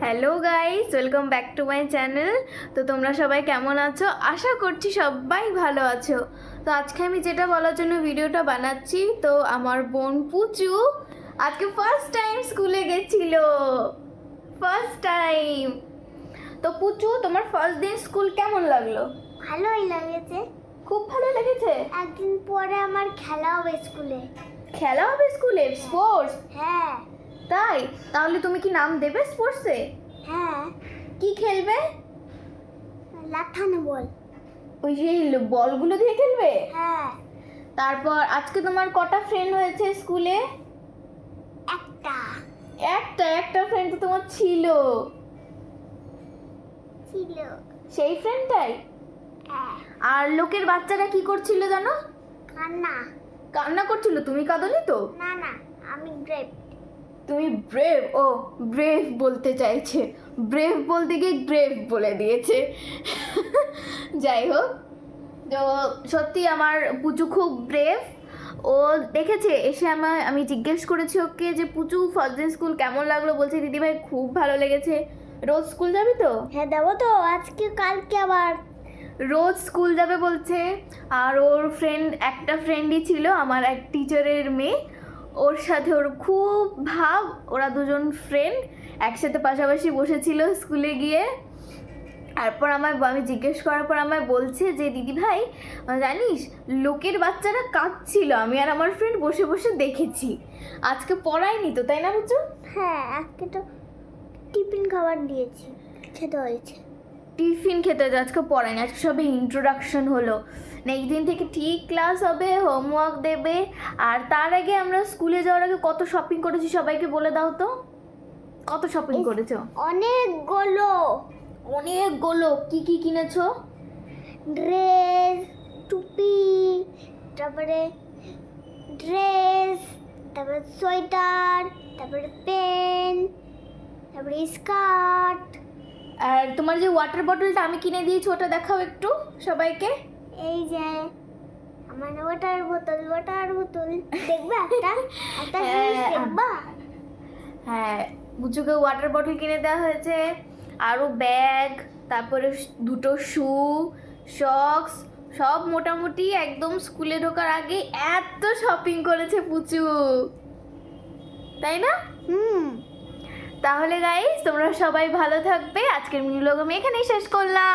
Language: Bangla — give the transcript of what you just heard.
Hello guys, welcome back to my channel. তো তোমরা সবাই কেমন আছো? আশা করছি সবাই ভালো আছো। তো আজকে আমি যেটা বলার জন্য ভিডিওটা বানাচ্ছি, তো আমার বোন পুচু আজকে ফার্স্ট টাইম স্কুলে গেছিল। First time. তো পুচু, তোমার ফার্স্ট দিন স্কুল কেমন লাগলো? ভালোই লাগেছে। খুব ভালো লেগেছে? একদিন পরে আমার খেলা হবে স্কুলে। খেলা হবে স্কুলে? স্পোর্টস? হ্যাঁ তাই? তাহলে তুমি কি নাম দেবে স্পোর্টসে? হ্যাঁ, কি খেলবে? লাঠানো বল। ওই যে বলগুলো দিয়ে খেলবে? হ্যাঁ, তারপর আজকে তোমার কটা ফ্রেন্ড হয়েছে স্কুলে? একটা একটা ফ্রেন্ড তো তোমার ছিল। ছিল। সেই ফ্রেন্ডটাই? হ্যাঁ, আর লোকের বাচ্চারা কি করছিল জানো? কান্না। কান্না করছিল। তুমি কাঁদোনি তো? না না, আমি গ্রেপ। তুমি ব্রেভ? ও, ব্রেভ বলতে চাইছে, ব্রেভ বলতে গিয়ে গ্রেভ বলে দিয়েছে। যাই হোক, তো সত্যি আমার পুচু খুব ব্রেভ। ও দেখেছে এসে আমি জিজ্ঞেস করেছি ওকে যে পুচু ফার্স্ট ডে স্কুল কেমন লাগলো, বলছে দিদিভাই খুব ভালো লেগেছে। রোজ স্কুল যাবি তো? হ্যাঁ দেবো তো, আজকে কালকে আবার। রোজ স্কুল যাবে বলছে। আর ওর একটা ফ্রেন্ডই ছিল আমার এক টিচারের মেয়ে, ওর সাথে ওর খুব ভাব। ওরা দুজন ফ্রেন্ড একসাথে পাশাপাশি বসেছিল স্কুলে গিয়ে। তারপর আমি জিজ্ঞেস করার পর আমায় বলছে যে দিদি ভাই জানিস লোকের বাচ্চারা কাঁদছিল, আমি আর আমার ফ্রেন্ড বসে বসে দেখেছি। আজকে পড়ায়নি তো, তাই না বুঝছো? হ্যাঁ, আজকে তো টিফিন খাবার দিয়েছি, খেতে হয়েছে। টিফিন খেতে আজকে পড়ায়নি, আজকে সবে ইন্ট্রোডাকশন হলো। নেক্সট দিন থেকে ঠিক ক্লাস হবে, হোমওয়ার্ক দেবে। আর তার আগে আমরা স্কুলে যাওয়ার আগে কত শপিং করেছি সবাইকে বলে দাও তো। কত শপিং করেছো? অনেকগুলো। অনেকগুলো। কি কি কিনেছো? ড্রেস, টুপি, তারপরে ড্রেস, তারপরে সোয়েটার, তারপরে পেন, তারপরে স্কার্ট। আর তোমার যে ওয়াটার বটলটা আমি কিনে দিয়েছি ওটা দেখাও একটু সবাইকে। এই যে আমার ওয়াটার বোতল দেখবা? একটা একটা জিনিস হ্যাঁ। দেখবা? হ্যাঁ, বুচুকে ওয়াটার বটল কিনে দেওয়া হয়েছে, আরও ব্যাগ, তারপরে দুটো শু, সক্স, সব মোটামুটি একদম স্কুলে ঢোকার আগে এত শপিং করেছে পুচু, তাই না? তাহলে গাইস তোমরা সবাই ভালো থাকবে। আজকের মিনি ব্লগ আমি এখানেই শেষ করলাম।